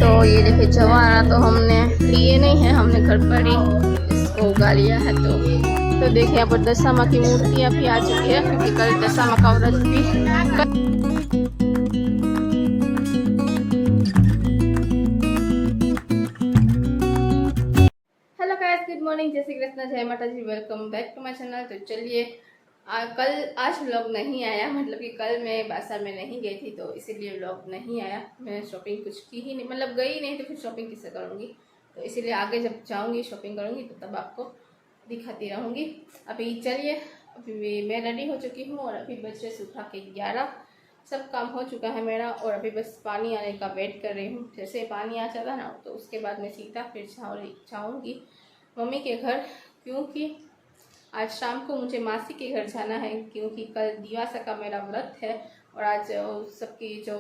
तो ये देखिए जवारा तो हमने लिए नहीं है, हमने घर पर ही इसको उगा लिया है। तो देखिए यहाँ पर दशा माँ की मूर्तियाँ भी आ चुकी है, क्योंकि कल दशा माँ का व्रत भी। हेलो गाइस, गुड मॉर्निंग, जय श्री कृष्ण, जय माता जी, welcome back to my channel. तो चलिए आज व्लॉग नहीं आया, मतलब कि कल मैं बाजार में नहीं गई थी, तो इसीलिए व्लॉग नहीं आया। मैं शॉपिंग कुछ की ही नहीं, मतलब गई नहीं तो फिर शॉपिंग किससे करूँगी। तो इसीलिए आगे जब जाऊँगी शॉपिंग करूँगी तो तब आपको दिखाती रहूँगी। अभी चलिए, अभी मैं रेडी हो चुकी हूँ और अभी बजे सुबह के 11। सब काम हो चुका है मेरा और अभी बस पानी आने का वेट कर रही हूँ। जैसे पानी आ जाता ना तो उसके बाद मैं सीधा फिर जाऊँगी मम्मी के घर, क्योंकि आज शाम को मुझे मासी के घर जाना है, क्योंकि कल दिवासा का मेरा व्रत है और आज सबकी जो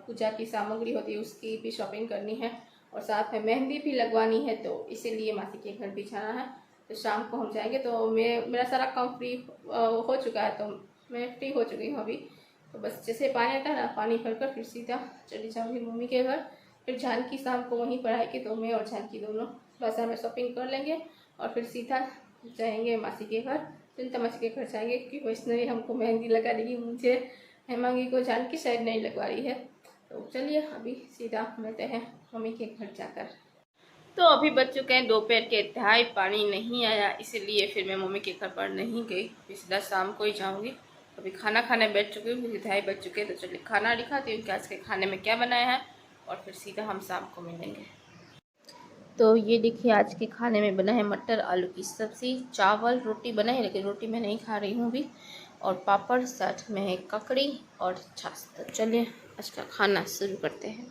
पूजा की सामग्री होती है उसकी भी शॉपिंग करनी है और साथ में मेहंदी भी लगवानी है। तो इसीलिए मासी के घर भी जाना है। तो शाम को हम जाएंगे। तो मेरा सारा काम फ्री हो चुका है, तो मैं फ्री हो चुकी हूँ अभी। तो बस जैसे पानी आता है ना, पानी भरकर फिर सीधा चली जाऊँगी मम्मी के घर। फिर जानकी शाम को वहीं पर आएगी, तो मैं और जानकी दोनों बाजार में शॉपिंग कर लेंगे और फिर सीधा जाएंगे मासी के घर। चिंता मासी के घर जाएंगे, क्योंकि वैष्णवी हमको मेहंदी लगा देगी, मुझे हेमांगी को जानकी शायद नहीं लगवा रही है। तो चलिए अभी सीधा मिलते हैं मम्मी के घर जाकर। तो अभी बज चुके हैं दोपहर के 2:30, पानी नहीं आया, इसीलिए फिर मैं मम्मी के घर पर नहीं गई, फिर सीधा शाम को ही जाऊँगी। अभी खाना खाने बैठ चुकी हूँ, 2:30 बज चुके हैं। तो चलिए खाना दिखाती हूँ कि आज के खाने में क्या बनाया है और फिर सीधा हम शाम को मिलेंगे। तो ये देखिए आज के खाने में बना है मटर आलू की सब्ज़ी, चावल, रोटी बनाई, लेकिन रोटी मैं नहीं खा रही हूँ अभी, और पापड़, साथ में है ककड़ी और छाछ। तो चलिए आज का खाना शुरू करते हैं।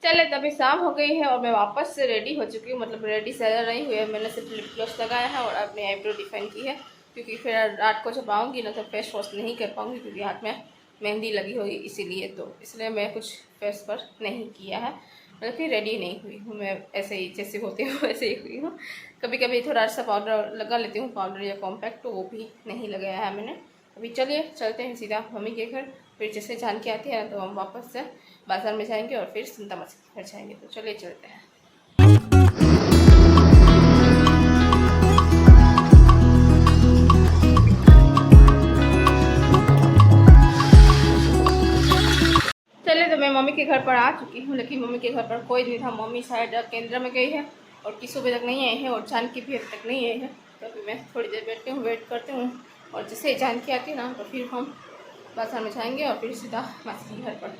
चले, तभी शाम हो गई है और मैं वापस से रेडी हो चुकी हूँ, मतलब रेडी से नहीं हुई है। मैंने सिर्फ लिप ग्लॉस लगाया है और अपनी आईब्रो डिफाइन की है, क्योंकि फिर रात को जब आऊँगी ना तो फेस वॉश नहीं कर पाऊँगी, क्योंकि हाथ में मेहंदी लगी होगी इसीलिए। तो इसलिए मैं कुछ फेस पर नहीं किया है, मतलब फिर रेडी नहीं हुई हूँ मैं, ऐसे ही जैसे होती हूँ वैसे ही हुई हूँ। कभी कभी थोड़ा सा पाउडर लगा लेती हूँ, पाउडर या कॉम्पैक्ट, तो वो भी नहीं लगाया है मैंने। अभी चलिए चलते हैं सीधा मम्मी के घर। फिर जैसे जान के आती है ना तो हम वापस से बाजार में जाएंगे और फिर चिंता मासी के घर जाएंगे। तो चलिए चलते हैं। चलिए, तो मैं मम्मी के घर पर आ चुकी हूँ, लेकिन मम्मी के घर पर कोई नहीं था। मम्मी शायद केंद्र में गई है और किसी बजे तक नहीं आई है और जानकी भी अभी तक नहीं आई है। तो अभी मैं थोड़ी देर बैठती हूँ, वेट करती हूँ, और जैसे जानकी आती है ना तो फिर हम बाजार में जाएंगे और फिर सीधा मासी के घर पर।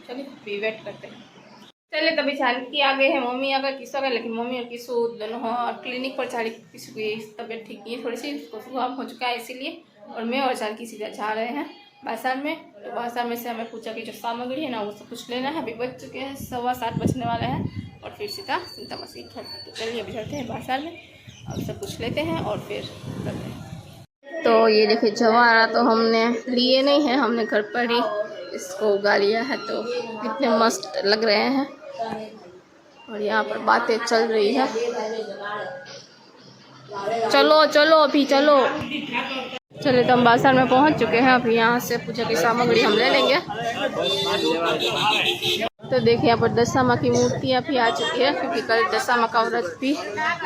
चलिए अभी वेट करते हैं। चलिए, तभी जानकी आ गए हैं, मम्मी आ गए, किसू आ गए, लेकिन मम्मी और किसू दोनों क्लिनिक पर जा रही। किसी की तबीयत ठीक नहीं है, थोड़ी सी उसको जुकाम हो चुका है इसीलिए, और मैं और जानकी सीधा जा रहे हैं बाजार में। तो बाजार में से हमें पूजा की जो सामग्री है ना वो सब कुछ लेना है। अभी बज चुके हैं 7:15 बजने वाले हैं और फिर सीधा चिंता मासी घर। तो चलिए अभी चलते हैं बाजार में और सब कुछ लेते हैं और फिर करते हैं। तो ये देखिए जवारा तो हमने लिए नहीं है, हमने घर पर ही इसको उगा लिया है। तो कितने मस्त लग रहे हैं और यहाँ पर बातें चल रही है। चलो चलो अभी चलो। चलिए, तो हम बाजार में पहुँच चुके हैं। अभी यहाँ से पूजा की सामग्री हम ले लेंगे। तो देखिए यहाँ पर दशा माँ की मूर्तियाँ भी आ चुकी है, क्योंकि कल दशा माँ का व्रत भी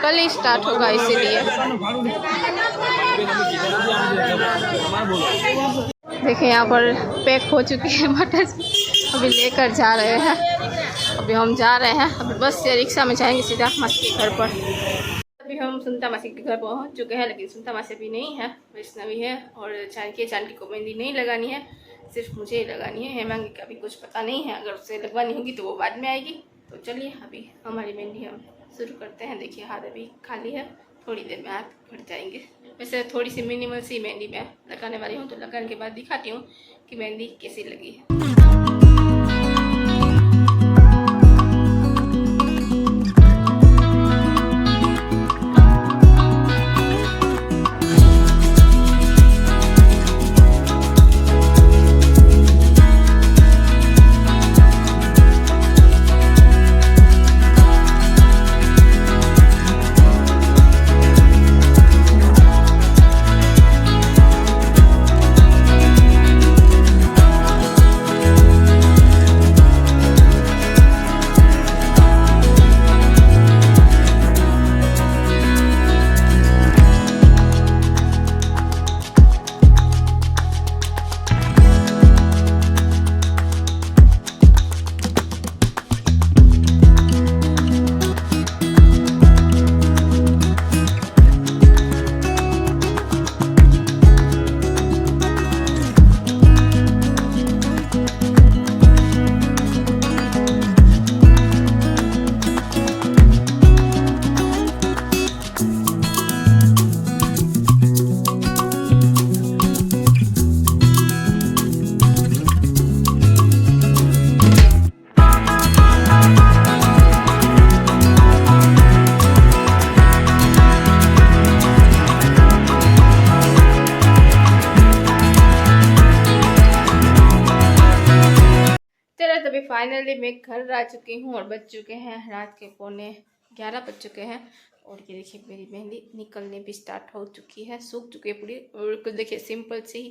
कल ही स्टार्ट होगा इसीलिए। देखिए यहाँ पर पैक हो चुकी है मटर, अभी लेकर जा रहे हैं। अभी हम जा रहे हैं, अभी बस से रिक्शा में जाएंगे सीधा मासी के घर पर। अभी हम सुनता मासी के घर पहुंच चुके हैं, लेकिन सुनता मासी भी नहीं है, वैष्णवी है और जानकी को मेहंदी नहीं लगानी है, सिर्फ मुझे ही लगानी है। हेमांगी का भी कुछ पता नहीं है, अगर उसे लगवानी होगी तो वो बाद में आएगी। तो चलिए अभी हमारी मेहंदी हम शुरू करते हैं। देखिए हाथ अभी खाली है, थोड़ी देर में हाथ भर जाएंगे। वैसे थोड़ी सी मिनिमल सी मेहंदी मैं लगाने वाली हूँ, तो लगाने के बाद दिखाती हूँ कि मेहंदी कैसी लगी है। फाइनली मैं घर आ चुकी हूँ और बज चुके हैं रात के 11:15 बज चुके हैं। और ये देखिए मेरी मेहंदी निकलने भी स्टार्ट हो चुकी है, सूख चुकी है पूरी। और कुछ देखिए सिंपल सी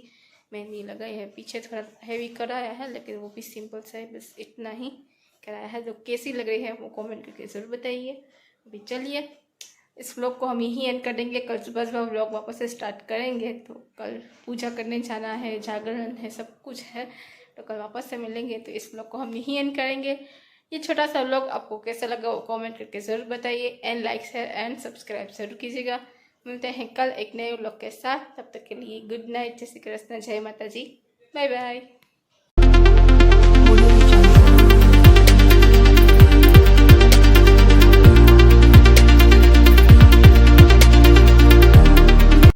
मेहंदी लगाई है, पीछे थोड़ा हैवी कराया है लेकिन वो भी सिंपल सा है, बस इतना ही कराया है। जो कैसी लग रही है वो कमेंट करके ज़रूर बताइए। अभी चलिए इस व्लॉग को हम यहीं एंड कर देंगे। कल सुबह सुबह व्लॉग वापस से स्टार्ट करेंगे। तो कल पूजा करने जाना है, जागरण है, सब कुछ है, तो कल वापस से मिलेंगे। तो इस व्लॉग को हम यहीं एंड करेंगे। ये छोटा सा व्लॉग आपको कैसा लगा वो कमेंट करके ज़रूर बताइए। And like share and subscribe ज़रूर कीजिएगा। मिलते हैं कल एक नए व्लॉग के साथ। तब तक के लिए गुड नाइट, जय श्री कृष्ण, जय माता जी, बाय बाय।